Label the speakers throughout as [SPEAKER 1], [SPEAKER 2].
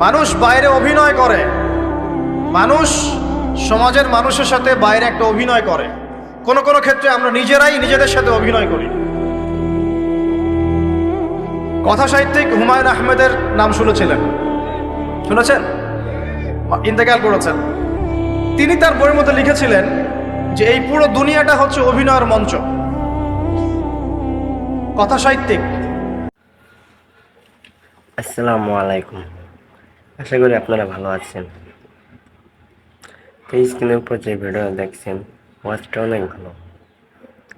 [SPEAKER 1] মানুষ বাইরে অভিনয় করে, মানুষ সমাজের মানুষের সাথে বাইরে একটা অভিনয় করে। কোনো কোনো ক্ষেত্রে আমরা নিজেরাই নিজেদের সাথে অভিনয় করি। কথা সাহিত্যিক হুমায়ুন আহমেদের নাম শুনেছিলেন? শুনেছেন? ইন্তেকাল করেছেন। তিনি তার বইয়ের মধ্যে লিখেছিলেন যে এই পুরো দুনিয়াটা হচ্ছে অভিনয়ের মঞ্চ। কথা সাহিত্যিক।
[SPEAKER 2] আসসালামু আলাইকুম, আশা করি আপনারা ভালো আছেন। তো স্ক্রিনের উপর যে ভিডিও দেখছেন ওয়াচটা অনেক ভালো,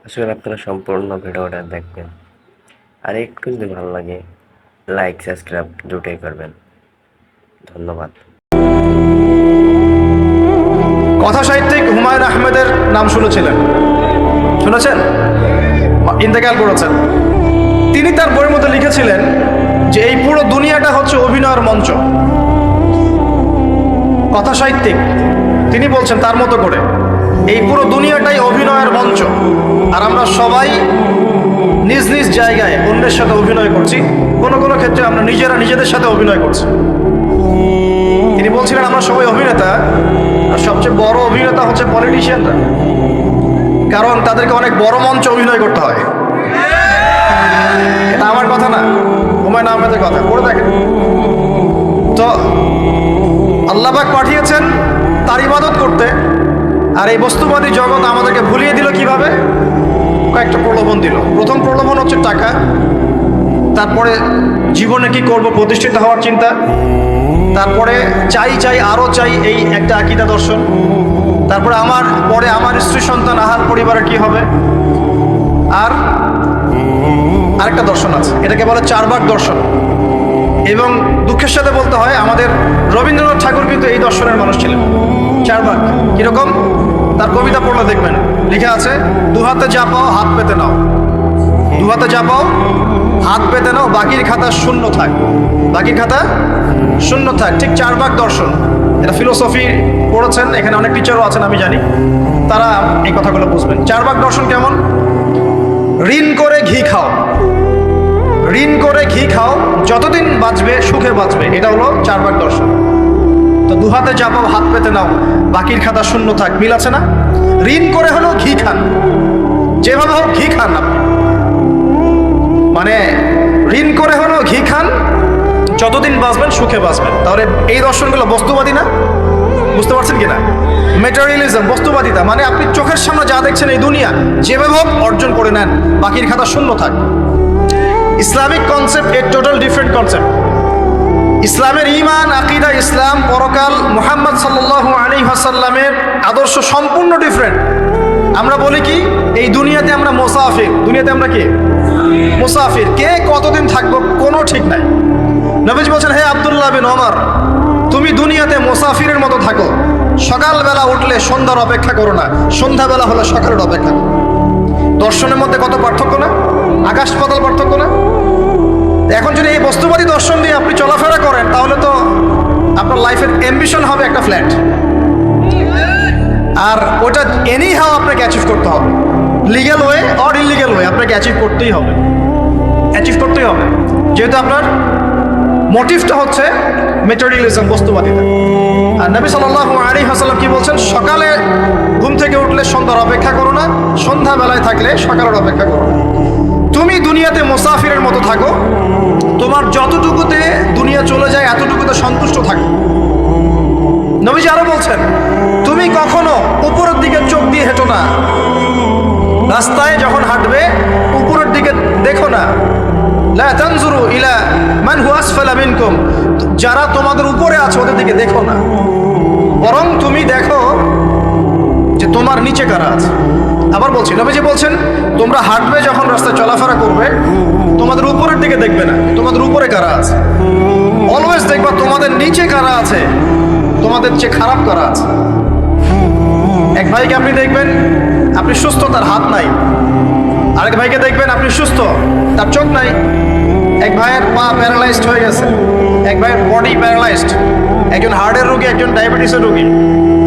[SPEAKER 2] আশা করি আপনারা সম্পূর্ণ ভিডিওটা দেখবেন। আর একটু যদি ভালো লাগে লাইক সাবস্ক্রাইব দুটোই করবেন। ধন্যবাদ।
[SPEAKER 1] কথা সাহিত্যিক হুমায়ুন আহমেদের নাম শুনেছিলেন? শুনেছেন? ইন্তেকাল করেছেন। তিনি তার বইয়ের মধ্যে লিখেছিলেন যে এই পুরো দুনিয়াটা হচ্ছে অভিনয়ের মঞ্চ। কথা সাহিত্যিক তিনি বলছেন তার মতো করে এই পুরো দুনিয়াটাই অভিনয়ের মঞ্চ, আর আমরা সবাই নিজ নিজ জায়গায় অন্যের সাথে অভিনয় করছি। কোনো কোনো ক্ষেত্রে আমরা নিজেরা নিজেদের সাথে অভিনয় করছি। তিনি বলছিলেন আমরা সবাই অভিনেতা, আর সবচেয়ে বড় অভিনেতা হচ্ছে পলিটিশিয়ানরা, কারণ তাদেরকে অনেক বড় মঞ্চে অভিনয় করতে হয়। এটা আমার কথা না, হুমায়ুন আহমেদের কথা, পড়ে দেখেন তো। আল্লাহ পাক পাঠিয়েছেন তার ইবাদত করতে, আর এই বস্তুবাদী জগৎ আমাদেরকে ভুলিয়ে দিল কিভাবে? কয়েকটা প্রলোভন দিল। প্রথম প্রলোভন হচ্ছে টাকা, তারপরে জীবনে কি করব প্রতিষ্ঠিত হওয়ার চিন্তা, তারপরে চাই চাই আরো চাই এই একটা আকীদা দর্শন, তারপরে আমার স্ত্রী সন্তান আহার পরিবারের কি হবে, আর আরেকটা দর্শন আছে, এটাকে বলে চারবাক দর্শন। এবং দুঃখের সাথে বলতে হয় আমাদের রবীন্দ্রনাথ ঠাকুর কিন্তু এই দর্শনের মানুষ ছিলেন। চারবাক কিরকম? তার কবিতা পড়লে দেখবেন লিখে আছে, দু হাতে যা পাও হাত পেতে নাও, দু হাতে যা পাও হাত পেতে নাও, বাকির খাতা শূন্য থাক, বাকির খাতা শূন্য থাক। ঠিক চারবাক দর্শন। এটা ফিলোসফি পড়েছেন, এখানে অনেক টিচারও আছেন আমি জানি, তারা এই কথাগুলো বুঝবেন। চারবাক দর্শন কেমন? ঋণ করে ঘি খাও, ঋণ করে ঘি খাও, যতদিন বাঁচবে সুখে বাঁচবে, এটা হলো চারবাক দর্শন। তো দু হাতে যা পাও হাত পেতে নাও, বাকির খাতা শূন্য থাক, মিল আছে না? ঋণ করে হলো ঘি খান, যেভাবে হোক ঘি খান আপনি, মানে ঋণ করে হলো ঘি খান, যতদিন বাঁচবেন সুখে বাঁচবেন। তাহলে এই দর্শনগুলো বস্তুবাদী না? বুঝতে পারছেন কিনা? ম্যাটেরিয়ালিজম, বস্তুবাদিতা, মানে আপনি চোখের সামনে যা দেখছেন এই দুনিয়া যেভাবে হোক অর্জন করে নেন, বাকির খাতা শূন্য থাক। ইসলামিক কনসেপ্ট এ টোটাল ডিফারেন্ট কনসেপ্ট। ইসলামের ঈমান, আকীদা, ইসলাম, পরকাল, মুহাম্মদ সাল্লাল্লাহু আলাইহি ওয়াসাল্লামের আদর্শ সম্পূর্ণ ডিফারেন্ট। আমরা বলি কি এই দুনিয়াতে আমরা মুসাফির, দুনিয়াতে আমরা কি মুসাফির, কে কতদিন থাকবো কোনো ঠিক নাই। নবীজি বলছেন, হে আব্দুল্লাহ বিন ওমর, তুমি দুনিয়াতে মুসাফিরের মতো থাকো, সকালবেলা উঠলে সন্ধ্যার অপেক্ষা করো না, সন্ধ্যাবেলা হলে সকালের অপেক্ষা করো। দর্শনের মধ্যে কত পার্থক্য না? আকাশ পাতাল পার্থক্য না? এখন যদি এই বস্তুবাদী দর্শন দিয়ে আপনি চলাফেরা করেন, তাহলে তো আপনার লাইফের অ্যাম্বিশন হবে একটা ফ্ল্যাট, আর ওটা এনি হাও আপনাকে অ্যাচিভ করতে হবে, legal way or illegal way, আপনাকে অ্যাচিভ করতেই হবে, অ্যাচিভ করতেই হবে, যেহেতু আপনার মোটিভটা হচ্ছে ম্যাটেরিয়ালিজম, বস্তুবাদিতা। আর নবী সাল্লাল্লাহু আলাইহি ওয়াসাল্লাম কি বলছেন? সকালে ঘুম থেকে উঠলে সন্ধ্যার অপেক্ষা করো না, সন্ধ্যাবেলায় থাকলে সকালের অপেক্ষা করো না। তুমি দুনিয়াতে মুসাফিরের মতো থাকো, তোমার যতটুকুতে দুনিয়া চলে যায় এতটুকুতে সন্তুষ্ট থাকো। নবীজি আরো বলছেন, তুমি কখনো উপরের দিকে চোখ দিয়ে হেঁটো না, রাস্তায় যখন হাঁটবে উপরের দিকে দেখো না। লা তানজুরু ইলা মান হুয়া আসফালা মিনকুম, যারা তোমাদের উপরে আছে ওদের দিকে দেখো না, বরং তুমি দেখো যে তোমার নিচে কারা আছে। আবার বলছি, নবীজি বলছেন, তোমরা হাঁটবে যখন রাস্তায় চলাফেরা করবে, তোমাদের উপরের দিকে দেখবে না, তোমাদের উপরে কারা আছে। অলওয়েজ দেখবা তোমাদের নিচে কারা আছে, তোমাদের চেয়ে খারাপ কারা আছে। এক ভাইকে আপনি দেখবেন আপনি সুস্থ, তার হাত নাই। আরেক ভাইকে দেখবেন আপনি সুস্থ, তার চোখ নাই। এক ভাইয়ের পা প্যারালাইজড হয়ে গেছে, এক ভাইয়ের বডি প্যারালাইজড, একজন হার্টের রোগী, একজন ডায়াবেটিসের রোগী।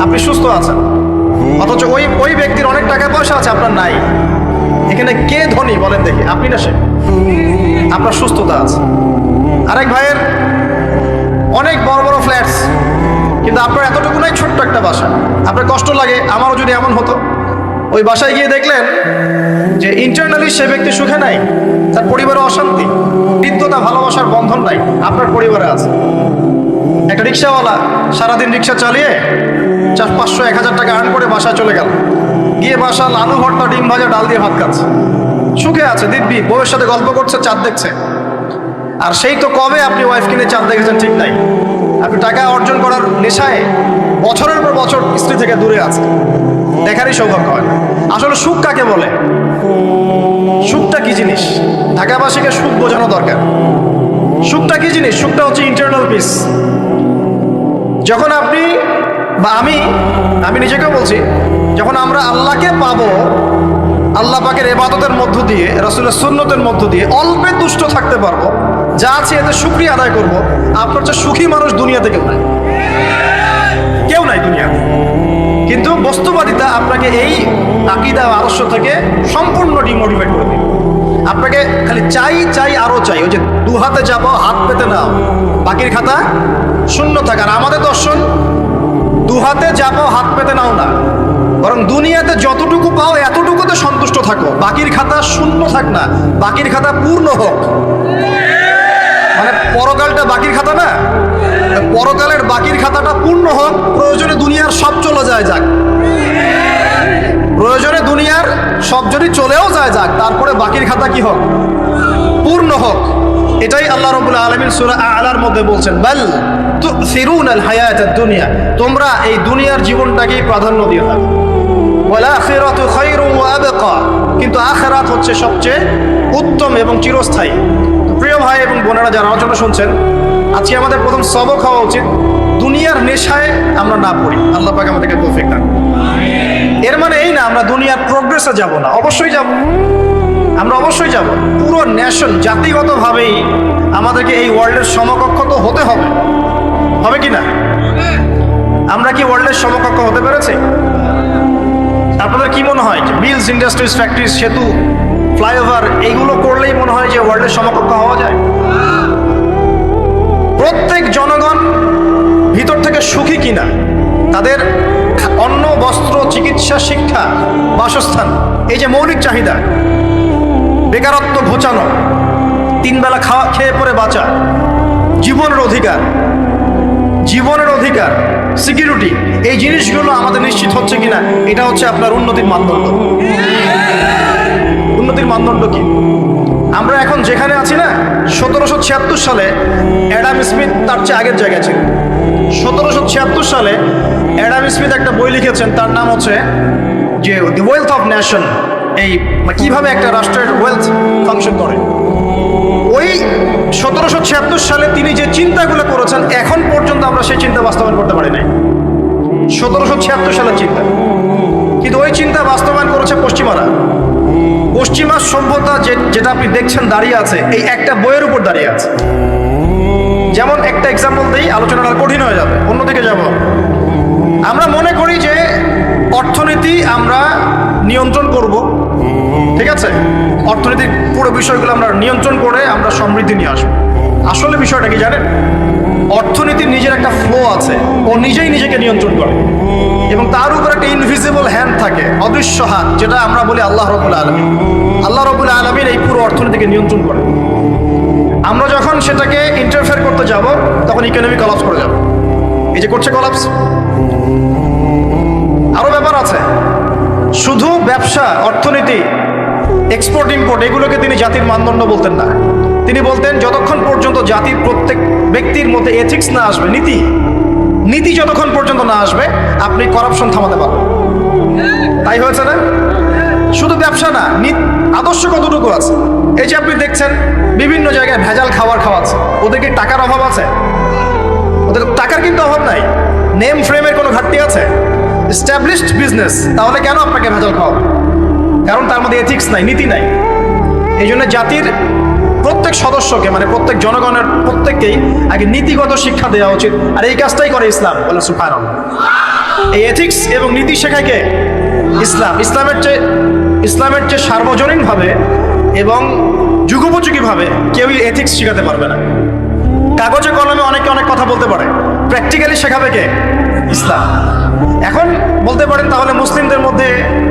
[SPEAKER 1] আপনি সুস্থ আছেন, অথচ ওই ব্যক্তির অনেক টাকা পয়সা আছে, আপনার নাই। এখানে কে ধনী বলেন দেখি, আপনি না সে? আপনার সুস্থতা আছে। আরেক ভাইয়ের অনেক বড় বড় আপনার এতটুকু নাই, ছোট্ট একটা বাসা, আপনার কষ্ট লাগে। আমারও যদি এমন হতো, ওই বাসায় গিয়ে দেখলেন যে ইন্টারনালি সে ব্যক্তি সুখে নাই, তার পরিবারে অশান্তি, হৃদ্যতা, ভালোবাসার বন্ধন নাই, আপনার পরিবারে আছে। একটা রিক্সাওয়ালা সারাদিন রিক্সা চালিয়ে 400-500-1000 টাকা আর্ন করে বাসায় চলে গেল, গিয়ে বাসা আলু ভর্তা, ডিম ভাজা, ডাল দিয়ে ভাত খাচ্ছে, সুখে আছে, দিব্যি বউয়ের সাথে গল্প করছে, চাঁদ দেখছে। আর সেই তো কবে আপনি ওয়াইফ কিনে চাঁদ দেখেছেন ঠিক নাই, আপনি টাকা অর্জন করার নেশায় বছরের পর বছর স্ত্রী থেকে দূরে আছে, দেখারই সৌভাগ্য হয় না। আসলে সুখ কাকে বলে? সুখটা কি জিনিস? ঢাকাবাসীকে সুখ বোঝানো দরকার। সুখটা কি জিনিস? সুখটা হচ্ছে ইন্টারনাল পিস। যখন আপনি বা আমি নিজেকেও বলছি, যখন আমরা আল্লাহকে পাবো, আল্লাহ পাকের ইবাদতের মধ্য দিয়ে, রাসূলের সুন্নতের মধ্য দিয়ে অল্পে তুষ্ট থাকতে পারবো, যা আছে এতে শুকরিয়া আদায় করব, আপনার চেয়ে সুখী মানুষ দুনিয়াতে কেউ নাই, কেউ নাই দুনিয়াতে। কিন্তু বস্তুবাদিতা আপনাকে এই আকীদা ও আদর্শ থেকে সম্পূর্ণ ডিমোটিভেট করে দিবে। আপনাকে খালি চাই আরো চাই, ওই যে দু হাতে যাবো হাত পেতে নাও, বাকির খাতা শূন্য থাক। আর আমাদের দর্শন দু হাতে যাবো হাত পেতে নাও না, বরং দুনিয়াতে যতটুকু পাও এতটুকুতে সন্তুষ্ট থাকো, বাকির খাতা শূন্য থাক না, বাকির খাতা পূর্ণ হোক। মানে পরকালটা বাকির খাতা না, পরকালের বাকির খাতাটা পূর্ণ হোক। প্রয়োজনে দুনিয়ার সব চলে যায় যাক, প্রয়োজনে দুনিয়ার সব যদি চলেও যায় যাক, তারপরে বাকির খাতা কি হোক? পূর্ণ হোক। এটাই আল্লাহ রাব্বুল আলামিন সূরা আ'লার মধ্যে বলছেন, বাল তুসিরুনাল হায়াতাদ দুনিয়া, তোমরা এই দুনিয়ার জীবনটাকেই প্রাধান্য দিয়ে থাকো, ওয়াল আখিরাতু খায়রুন ওয়া আবকা, কিন্তু আখিরাত হচ্ছে সবচেয়ে উত্তম এবং চিরস্থায়ী। প্রিয় ভাই এবং বোনেরা যারা আলোচনা শুনছেন, আজকে আমাদের প্রথম সবক হওয়া উচিত দুনিয়ার নেশায় আমরা না পড়ি। আল্লাহ পাক আমাদেরকে তৌফিক দান। এর মানে এই না আমরা দুনিয়ার প্রোগ্রেসে যাব না, অবশ্যই যাব, আমরা অবশ্যই যাব। পুরো নেশন, জাতিগতভাবেই আমাদেরকে এই ওয়ার্ল্ডের সমকক্ষ তো হতে হবে, হবে কি না? আমরা কি ওয়ার্ল্ডের সমকক্ষ হতে পেরেছি? আপনাদের কি মনে হয় মিলস, ইন্ডাস্ট্রিজ, ফ্যাক্টরিজ, সেতু, ফ্লাইওভার এইগুলো করলেই মনে হয় যে ওয়ার্ল্ডের সমকক্ষ হওয়া যায়? প্রত্যেক জনগণ ভিতর থেকে সুখী কিনা, তাদের অন্ন, বস্ত্র, চিকিৎসা, শিক্ষা, বাসস্থান, এই যে মৌলিক চাহিদা, বেকারত্ব ঘোচানো, 3 বেলা খেয়ে পরে বাঁচা, জীবনের অধিকার, সিকিউরিটি, এই জিনিসগুলো আমাদের নিশ্চিত হচ্ছে কিনা, এটা হচ্ছে আপনার উন্নতির মানদণ্ড। উন্নতির মানদণ্ড কি? আমরা এখন যেখানে আছি না, 1776 সালে অ্যাডাম স্মিথ তার চেয়ে আগের জায়গায় ছিল। 1776 সালে অ্যাডাম স্মিথ একটা বই লিখেছেন, তার নাম হচ্ছে যে দি ওয়েলথ অফ নেশন, এই কিভাবে একটা রাষ্ট্রের ওয়েলথ ফাংশন করে। ওই 1776 সালে তিনি যে চিন্তাগুলো করেছেন, এখন পর্যন্ত আমরা সেই চিন্তা বাস্তবায়ন করতে পারি নাই। 1776 সালের চিন্তা, কিন্তু ওই চিন্তা বাস্তবায়ন করেছে পশ্চিমারা। পশ্চিমা সভ্যতা যেটা আপনি দেখছেন দাঁড়িয়ে আছে, এই একটা বইয়ের উপর দাঁড়িয়ে আছে। যেমন একটা এক্সাম্পল দিই, আলোচনাটা কঠিন হয়ে যাবে, অন্যদিকে যাব। আমরা মনে করি যে অর্থনীতি আমরা নিয়ন্ত্রণ করব, ঠিক আছে, অর্থনীতির পুরো বিষয়গুলো আমরা নিয়ন্ত্রণ করে আমরা সমৃদ্ধি নিয়ে আসবো। আসলে বিষয়টা কি জানেন? অর্থনীতির নিজের একটা ফ্লো আছে, ও নিজেই নিজেকে নিয়ন্ত্রণ করে, এবং তার উপর একটা ইনভিজিবল হ্যান্ড থাকে, অদৃশ্য হাত, যেটা আমরা বলি আল্লাহ রাব্বুল আলামিন। আল্লাহ রাব্বুল আলামিন এই পুরো অর্থনীতিকে নিয়ন্ত্রণ করে। আমরা যখন সেটাকে ইন্টারফেয়ার করতে যাব, তখন ইকোনমি কলাপস করে যাবে। এই যে করছে কলাপস। আরো ব্যাপার আছে, শুধু ব্যবসা, অর্থনীতি, এক্সপোর্ট ইম্পোর্ট, এগুলোকে তিনি জাতির মানদণ্ড বলতেন না। তিনি বলতেন যতক্ষণ পর্যন্ত জাতির প্রত্যেক ব্যক্তির মধ্যে এথিক্স না আসবে, নীতি যতক্ষণ পর্যন্ত না আসবে, আপনি করাপশন থামাতে পারবেন। তাই হয়েছে না? শুধু ব্যবসা না, আদর্শ কতটুকু আছে? এই যে আপনি দেখছেন বিভিন্ন জায়গায় ভেজাল খাবার খাওয়াচ্ছে, ওদের কি টাকার অভাব আছে? ওদের টাকার কিন্তু অভাব নাই। নেম ফ্রেমের কোনো ঘাটতি আছে? এস্টাবলিশড বিজনেস, তাহলে কেন আপনাকে ভেজাল খাওয়াবে? কারণ তার মধ্যে এথিক্স নাই, নীতি নাই। এই জন্য জাতির প্রত্যেক সদস্যকে, মানে প্রত্যেক জনগণের প্রত্যেককেই আগে নীতিগত শিক্ষা দেওয়া উচিত। আর এই কাজটাই করে ইসলাম। বলে সুবহানাল্লাহ। এই এথিক্স এবং নীতি শেখায় কে? ইসলাম। ইসলামের চেয়ে সার্বজনীনভাবে এবং যুগোপযোগীভাবে কেউই এথিক্স শেখাতে পারবে না। কাগজে কলমে অনেকে অনেক কথা বলতে পারে, প্র্যাকটিক্যালি শেখাবে কে? ইসলাম। এখন বলতে পারেন তাহলে মুসলিমদের মধ্যে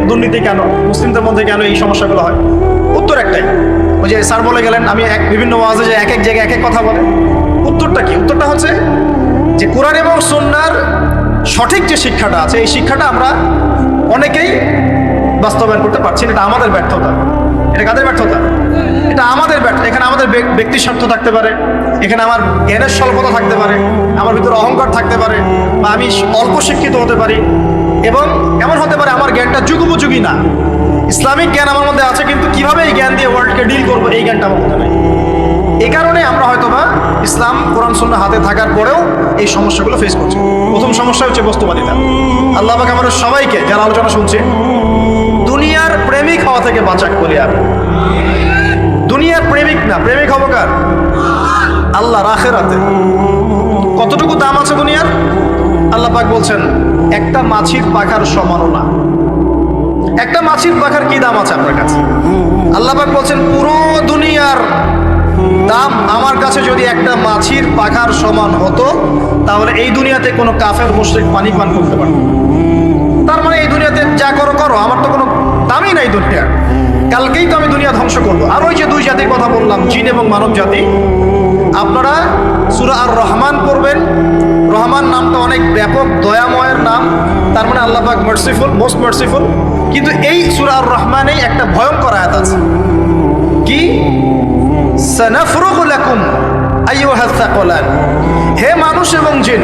[SPEAKER 1] দুর্নীতি কেন, মুসলিমদের মধ্যে কেন এই সমস্যাগুলো হয়? উত্তর একটাই, ওই যে স্যার বলে গেলেন, আমি বিভিন্ন ওয়াজে যে এক এক জায়গায় এক এক কথা বলে। উত্তরটা কি? উত্তরটা হচ্ছে যে কোরআন এবং সুন্নাহর সঠিক যে শিক্ষাটা আছে, এই শিক্ষাটা আমরা অনেকেই বাস্তবায়ন করতে পারছি না। এটা আমাদের ব্যর্থতা। এটা কাদের ব্যর্থতা? এটা আমাদের ব্যর্থ। এখানে আমাদের ব্যক্তি স্বার্থ থাকতে পারে, এখানে আমার জ্ঞানের স্বল্পতা থাকতে পারে, আমার ভিতরে অহংকার থাকতে পারে, বা আমি অল্প শিক্ষিত হতে পারি, এবং এমন হতে পারে আমার জ্ঞানটা যুগোপযোগী না। ইসলামিক জ্ঞান আমার মধ্যে আছে, কিন্তু কিভাবে এই জ্ঞান দিয়ে ওয়ার্ল্ডকে ডিল করবো এই জ্ঞানটা আমার মধ্যে নেই। এই কারণে আমরা হয়তোবা ইসলাম কোরআন সুন্নাহ হাতে থাকার পরেও এই সমস্যাগুলো ফেস করছি। প্রথম সমস্যা হচ্ছে বস্তুবাদিতা। আল্লাহ পাক আমাদের সবাইকে, যারা আলোচনা শুনছে, দুনিয়ার প্রেমিক হওয়া থেকে বাঁচাক বলি আমি। দুনিয়ার প্রেমিক না, প্রেমিক হবো কার? আল্লাহর আখিরাতে। কতটুকু দাম আছে দুনিয়ার? আল্লাহ পাক বলছেন একটা মাছির পাখার সমানও না। একটা মাছির পাখার কি দাম আছে আপনার কাছে? আল্লাহ পাক বলছেন পুরো দুনিয়ার দাম আমার কাছে যদি একটা মাছির পাখার সমান হতো, তাহলে এই দুনিয়াতে কোনো কাফের মুশরিক পানি পান করতে পারত। তার মানে এই দুনিয়াতে যা করো করো, আমার তো কোনো দামই নাই দুনিয়ার। কালকেই তো আমি দুনিয়া ধ্বংস করবো। আর ওই যে দুই জাতির কথা বললাম, জিন এবং মানব জাতি, আপনারা সূরা আর রহমান পড়বেন। রহমান নামটা অনেক ব্যাপক, দয়াময়ের নাম, তার মানে আল্লাহ পাক মার্সিফুল, মোস্ট মার্সিফুল। কিন্তু এই সূরা আর রহমানেই একটা ভয়ঙ্কর আয়াত আছে, কি? সানাফরুগু লাকুম আইয়ুহাস সাকলান। হে মানুষ এবং জিন,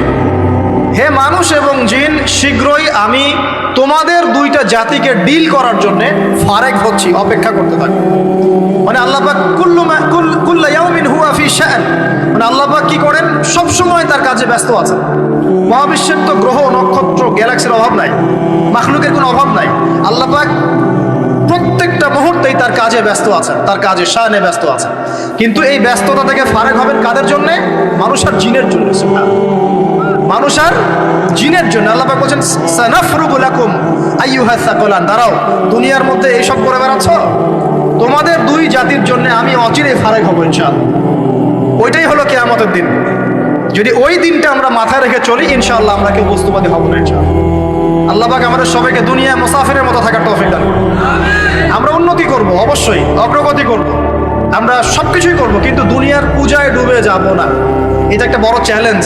[SPEAKER 1] হে মানুষ এবং জিন, শীঘ্রই আমি তোমাদের দুইটা জাতিকে ডিল করার জন্য ফারেক হচ্ছি, অপেক্ষা করতে থাকো। মানে আল্লাহ পাক কুল্লু ইয়াউমিন হুয়া ফি শাআন, মানে আল্লাহ পাক কি করেন? সব সময় তার কাজে ব্যস্ত আছেন। মহাবিশ্বের তো গ্রহ নক্ষত্র গ্যালাক্সির অভাব নাই, মাখলুকের কোনো অভাব নাই। আল্লাহ পাক প্রত্যেকটা মুহূর্তেই তার কাজে ব্যস্ত আছেন, তার কাজে শানে ব্যস্ত আছেন। কিন্তু এই ব্যস্ততা থেকে ফারেক হবেন কাদের জন্য? মানুষ আর জিনের জন্য। মানুষ আর জিনের জন্য আল্লাহ পাক বলেন সানাফরুগু লাকুম আইয়ুহাস সাকলান। দাঁড়াও, দুনিয়ার মধ্যে এইসব করে বেড়াচ্ছ, তোমাদের দুই জাতির জন্য আমি অচিরে ফারেক হব ইনশাআল্লাহ। ওইটাই হলো কিয়ামতের দিন। যদি ওই দিনটা আমরা মাথায় রেখে চলি, ইনশাআল্লাহ আমরা কেউ বস্তুবাদী হব না ইনশাআল্লাহ। আল্লাহ পাক আমাদের সবাইকে দুনিয়া মুসাফিরের মতো থাকার তৌফিক দান করুন। আমরা উন্নতি করব, অবশ্যই অগ্রগতি করব, আমরা সবকিছুই করব, কিন্তু দুনিয়ার পূজায় ডুবে যাব না। এটা একটা বড় চ্যালেঞ্জ।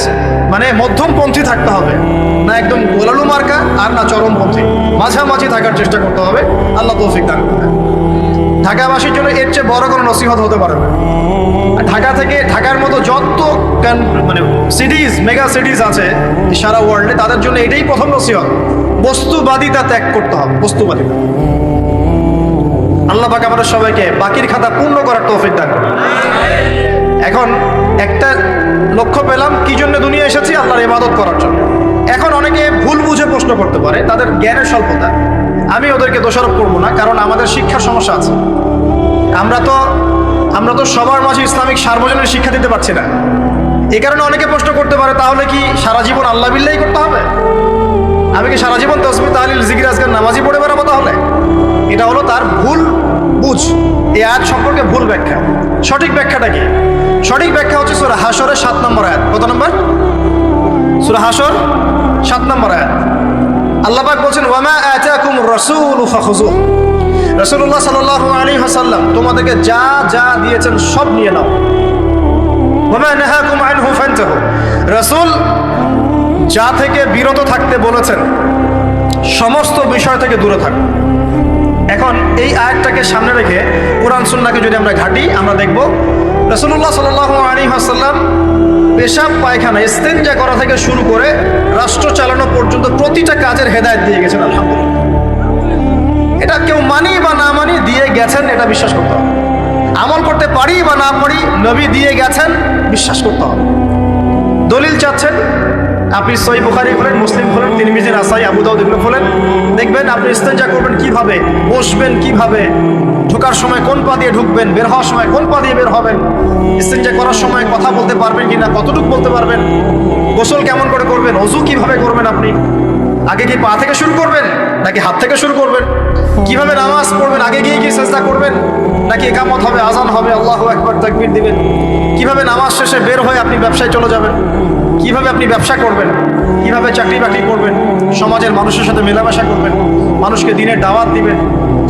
[SPEAKER 1] মানে মধ্যমপন্থী থাকতে হবে, না একদম গোলালু মার্কা আর না চরমপন্থী, মাঝামাঝি থাকার চেষ্টা করতে হবে। আল্লাহ তৌফিক দান করবেন। ঢাকাবাসীর জন্য এর চেয়ে বড় কোনো নসিহত হতে পারে না। ঢাকা থেকে, ঢাকার মতো যত মানে সিটিজ, মেগা সিটিজ আছে সারা ওয়ার্ল্ডে, তাদের জন্য এটাই প্রথম নসিহত, বস্তুবাদিতা ত্যাগ করতে হবে। বস্তুবাদিতা। আল্লাহ পাক আমাদের সবাইকে বাকির খাতা পূর্ণ করার তৌফিক দান করুন। এখন একটা লক্ষ্য পেলাম, কি জন্য দুনিয়া এসেছি? আল্লাহর ইবাদত করার জন্য। এখন অনেকে ভুল বুঝে প্রশ্ন করতে পারে, তাদের জ্ঞানের স্বল্পতা। আমি ওদেরকে দোষারোপ করবো না, কারণ আমাদের শিক্ষার সমস্যা আছে। আমরা তো সবার মাঝে ইসলামিক সার্বজনীন শিক্ষা দিতে পারছি না। এই কারণে অনেকে প্রশ্ন করতে পারে, তাহলে কি সারা জীবন আল্লাহ বিল্লাহি করতে হবে? আমি কি সারা জীবন তাসবিহ তাহলিল জিকির আজকার নামাজি পড়ে বেড়াবো? তাহলে এটা হলো তার ভুল বুঝ। এই আয়াত সম্পর্কে ভুল ব্যাখ্যা। সঠিক ব্যাখ্যাটা কি? সঠিক ব্যাখ্যা হচ্ছে সূরা হাশরের 7 নম্বর আয়াত। কত নম্বর? সূরা হাশর 7 নম্বর আয়াত। আল্লাহ পাক বলেন, ওয়ামা আতাকুমুর রাসূলু ফাখুযুহু। রাসূলুল্লাহ সাল্লাল্লাহু আলাইহি ওয়াসাল্লাম তোমাদেরকে যা যা দিয়েছেন সব নিয়ে নাও। ওয়ামা নাহাকুম আনহু ফান্তাহু। রাসূল যা থেকে বিরত থাকতে বলেছেন, সমস্ত বিষয় থেকে দূরে থাকো। এখন এই আয়াতটাকে সামনে রেখে কোরআন সুন্নাহকে যদি আমরা ঘাঁটি, আমরা দেখব রাসূলুল্লাহ সাল্লাল্লাহু আলাইহি ওয়াসাল্লাম পেশাব পায়খানা ইস্তেনজা করা থেকে শুরু করে রাষ্ট্র চালানো পর্যন্ত প্রতিটা কাজের হেদায়েত দিয়ে গেছেন। আলহামদুলিল্লাহ। এটা কেউ মানি বা না মানি, দিয়ে গেছেন, এটা বিশ্বাস করতে হবে। আমল করতে পারি বা না পারি, নবী দিয়ে গেছেন, বিশ্বাস করতে হবে। দলিল চাচ্ছেন, আপনি সহিহ বুখারী খোলেন, মুসলিম খোলেন, তিরমিজি, নাসাই, আবু দাউদ এগুলো খোলেন, দেখবেন আপনি ইস্তেনজা করবেন কিভাবে, বসবেন কিভাবে, ঢোকার সময় কোন পা দিয়ে ঢুকবেন, বের হওয়ার সময় কোন পা দিয়ে বের হবেন, ইস্তেনজা করার সময় কথা বলতে পারবেন কিনা, কতটুকু বলতে পারবেন, গোসল কেমন করে করবেন, ওযু কিভাবে করবেন, আপনি আগে কি পা থেকে শুরু করবেন নাকি হাত থেকে শুরু করবেন, কিভাবে নামাজ পড়বেন, আগে গিয়ে কি সিজদা করবেন নাকি ইকামত হবে, আজান হবে, আল্লাহু আকবার তাকবীর দিবেন, কিভাবে নামাজ শেষে বের হয়ে আপনি ব্যবসায় চলে যাবেন, কিভাবে আপনি ব্যবসা করবেন, কিভাবে চাকরি বাকরি করবেন, সমাজের মানুষের সাথে মেলামেশা করবেন, মানুষকে দিনের দাওয়াত দিবেন,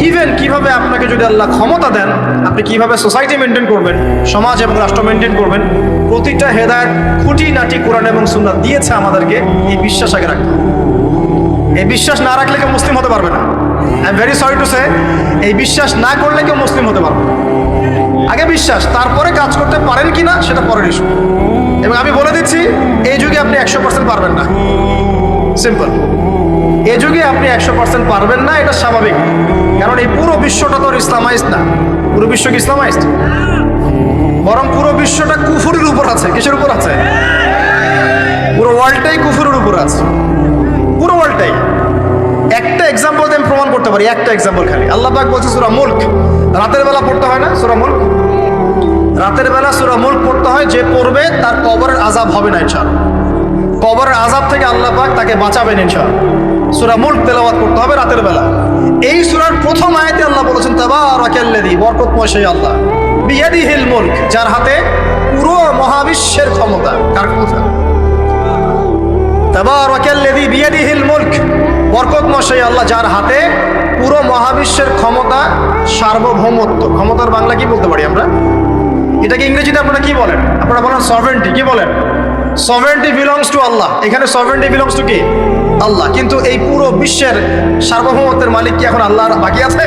[SPEAKER 1] ইভেন কিভাবে আপনাকে যদি আল্লাহ ক্ষমতা দেন আপনি কিভাবে সোসাইটি মেনটেন করবেন, সমাজ এবং রাষ্ট্র মেনটেন করবেন, প্রতিটা হেদায়েত খুঁটিনাটি কোরআন এবং সুন্নাহ দিয়েছে আমাদেরকে। এই বিশ্বাস আগে রাখতে হবে। এই বিশ্বাস না রাখলে কেউ মুসলিম হতে পারবে না। I am very sorry to say, এই বিশ্বাস না করলে কেউ মুসলিম হতে পারবে না। আগে বিশ্বাস, তারপরে কাজ করতে পারেন কিনা সেটা পরের ইস্যু। এবং আমি বলে দিচ্ছি, এই যুগে আপনি 100% পারবেন না। সিম্পল, এই যুগে আপনি 100% পারবেন না, এটা স্বাভাবিক। কারণ এই পুরো বিশ্বটা তো ইসলামাইজড না। পুরো বিশ্ব কি ইসলামাইজড? বরং পুরো বিশ্বটা কুফুরের উপর আছে। কিসের উপর আছে? পুরো ওয়ার্ল্ডটাই কুফুরের উপর আছে, পুরো ওয়ার্ল্ডটাই। একটা এক্সাম্পল আমি প্রমাণ করতে পারি, একটা এক্সাম্পল খালি। আল্লাহ পাক বলছে সূরা মুলক, রাতের বেলা পড়তে হয় না সূরা মুলক? রাতের বেলা সূরা মুলক পড়তে হয়, যে পড়বে তার কবরের আযাব হবে না ইনশাআল্লাহ। কবরের আযাব থেকে আল্লাহ পাক তাকে বাঁচাবেন ইনশাআল্লাহ। সূরা মুলক তেলাওয়াত করতে হবে রাতের বেলা। এই সূরার প্রথম আয়াতে আল্লাহ বলেছেন তাবারাকাল্লাযী, বরকতময় সেই আল্লাহ, বিয়াদিহিল মুলক, যার হাতে পুরো মহাবিশ্বের ক্ষমতা। কার ক্ষমতা? তাবারাকাল্লাযী বিয়াদিহিল মুলক, বরকতময় সেই আল্লাহ যার হাতে পুরো মহাবিশ্বের ক্ষমতা, সার্বভৌমত্ব। ক্ষমতার বাংলা কি বলতে পারি আমরা? এটাকে ইংরেজিতে আপনারা কি বলেন? আপনারা বলেন সভরেন্টি। কি বলেন? সভরেন্টি বিলংস টু আল্লাহ। এখানে সভরেন্টি বিলংস টু কি? আল্লাহ। কিন্তু এই পুরো বিশ্বের সার্বভৌমত্বের মালিক কি এখন আল্লাহ বাকি আছে?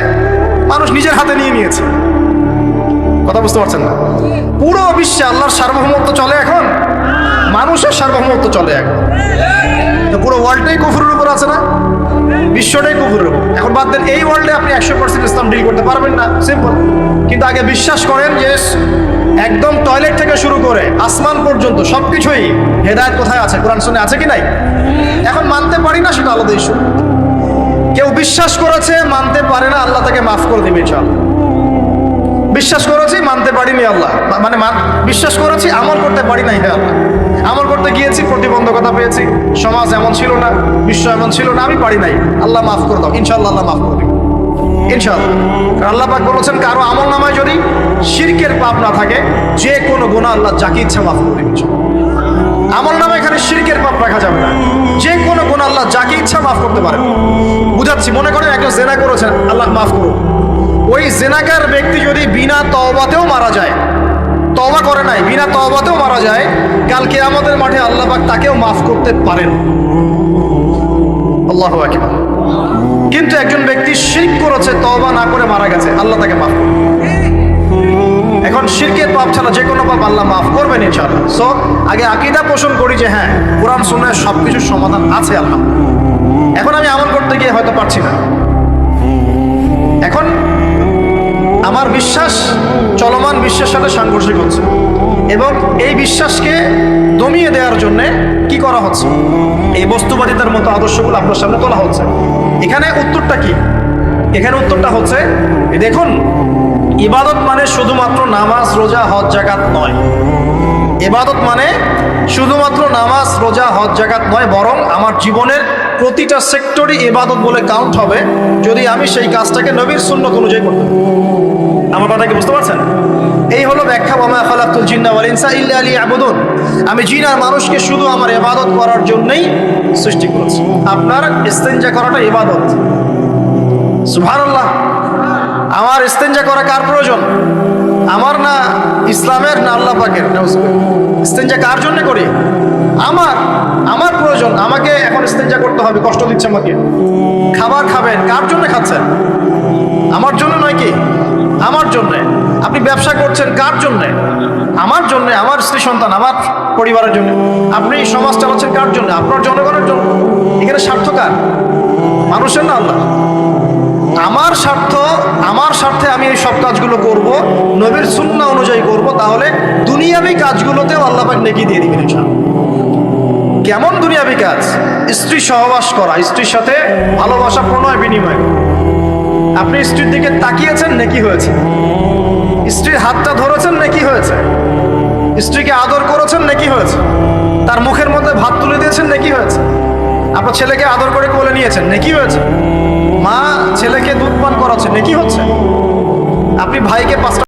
[SPEAKER 1] মানুষ নিজের হাতে নিয়ে নিয়েছে। কথা বুঝতে পারছেন না? পুরো বিশ্বে আল্লাহর সার্বভৌমত্ব চলে এখন, মানুষের সার্বভৌমত্ব চলে এখন। তো পুরো ওয়ার্ল্ডটাই কুফরের উপর আছে না? বিশ্বটাই কুফরের উপর। এখন বাদ দেন, এই ওয়ার্ল্ডে আপনি 100% ইসলাম ডিল করতে পারবেন না, সিম্পল। কিন্তু আগে বিশ্বাস করেন যে একদম টয়লেট থেকে শুরু করে আসমান পর্যন্ত সবকিছুই হেদায়েত কোথায় আছে, কোরআন শুনে আছে কি নাই? এখন মানতে পারি না, সেটা আলাদা ইস্যু। কেউ বিশ্বাস করেছে, মানতে পারে না, আল্লাহ তাকে মাফ করে দিবে ইনশাআল্লাহ। বিশ্বাস করেছি, মানতে পারিনি, আল্লাহ মানে বিশ্বাস করেছি, আমল করতে পারি নাই, হ্যাঁ আল্লাহ আমল করতে গিয়েছি, প্রতিবন্ধকতা পেয়েছি, সমাজ এমন ছিল না, বিশ্ব এমন ছিল না, আমি পারি নাই, আল্লাহ মাফ করে দাও। ইনশাআল্লাহ আল্লাহ মাফ করে দিবে ইনশাআল্লাহ। কারণ আল্লাহ পাক বলেছেন, কারো আমল নামায় যদি শিরকের পাপ না থাকে, যে কোনো গুনাহ আল্লাহ যাকে ইচ্ছা মাফ করে দিবে। আমল নামায় এখানে শিরকের পাপ রাখা যাবে না, যে কোনো গুনাহ আল্লাহ যাকে ইচ্ছা মাফ করতে পারেন। বুঝাচ্ছি, মনে করেন একজন জেনা করেছেন, আল্লাহ মাফ করুন। ওই জেনাকার ব্যক্তি যদি বিনা তওবাতেও মারা যায়, তওবা করে নাই, বিনা তওবাতেও মারা যায়, কাল কিয়ামতের মাঠে আল্লাহ পাক তাকেও মাফ করতে পারেন। আল্লাহু আকবার। কিন্তু একজন ব্যক্তি শিরক করেছে, তওবা না করে মারা গেছে, আল্লাহ তাকে মাফ করবে। এখন শিরকের পাপ ছাড়া যে কোনো পাপ আল্লাহ মাফ করবেন ইনশাআল্লাহ। সো আগে আকীদা পোষণ করি যে হ্যাঁ, কোরআন সুন্নাহয় সবকিছুর সমাধান আছে আল্লাহ। এখন আমি আমল করতে গিয়ে হয়তো পারছি না, এখন আমার বিশ্বাস চলমান বিশ্বের সাথে সাংঘর্ষিক হচ্ছে, এবং এই বিশ্বাসকে দমিয়ে দেওয়ার জন্য কি করা হচ্ছে? এই বস্তুবাদিতার মতো আদর্শগুলো আপনার সামনে তোলা হচ্ছে। এখানে উত্তরটা কি? এখানে উত্তরটা হচ্ছে, দেখুন, ইবাদত মানে শুধুমাত্র নামাজ, রোজা, হজ, যাকাত নয়। ইবাদত মানে শুধুমাত্র নামাজ, রোজা, হজ, যাকাত নয়, বরং আমার জীবনের প্রতিটা সেক্টরই ইবাদত বলে কাউন্ট হবে যদি আমি সেই কাজটাকে নবীর সুন্নাত অনুযায়ী করতে পারি। আমার কথা কি বুঝতে পারছেন? এই হলো ব্যাখ্যা, ওয়ামা খালাকতুল জিন্না ওয়াল ইনসা ইল্লা লিয়াবুদুন। আমি জিন আর মানুষকে শুধু আমার ইবাদত করার জন্যই সৃষ্টি করেছি। আপনার ইস্তেনজা করাটা ইবাদত। সুবহানাল্লাহ। আমার ইস্তেনজা করা কার প্রয়োজন? আমার না ইসলামের, না আল্লাহ পাকের? ইস্তেনজা কার জন্য করি? আমার প্রয়োজন। আমাকে এখন ইস্তেনজা করতে হবে, কষ্ট দিচ্ছে আমাকে। খাবার খাবেন, কার জন্য খাচ্ছেন? আমার জন্য নয় কি? আমার জন্য। আপনি ব্যবসা করছেন, কার জন্য? আমার জন্য, আমার স্ত্রী সন্তান, আমার পরিবারের জন্য। আপনি সমাজ চালাচ্ছেন কার জন্য? আপনার জনগণের জন্য। এখানে স্বার্থ কার? মানুষের না আল্লাহ? আমার স্বার্থে আমি এই সব কাজগুলো করব, নবীর সুন্নাহ অনুযায়ী করব, তাহলে দুনিয়াবি কাজগুলোতেও আল্লাহ পাক নেকি দিয়ে দিবেন ইনশাআল্লাহ। কেমন দুনিয়াবি কাজ? স্ত্রী সহবাস করা, স্ত্রীর সাথে ভালোবাসা, প্রণয় বিনিময়। আপনি স্ত্রীর দিকে তাকিয়েছেন, নেকি হয়েছে। স্ত্রীর হাতটা ধরেছেন, নেকি হয়েছে। স্ত্রীকে আদর করেছেন, নেকি হয়েছে। তার মুখের মধ্যে ভাত তুলে দিয়েছেন, নেকি হয়েছে। আপনার ছেলেকে আদর করে কোলে নিয়েছেন, নেকি হয়েছে। মা ছেলেকে দুধ পান করাচ্ছে, নেকি হচ্ছে। আপনি ভাইকে 5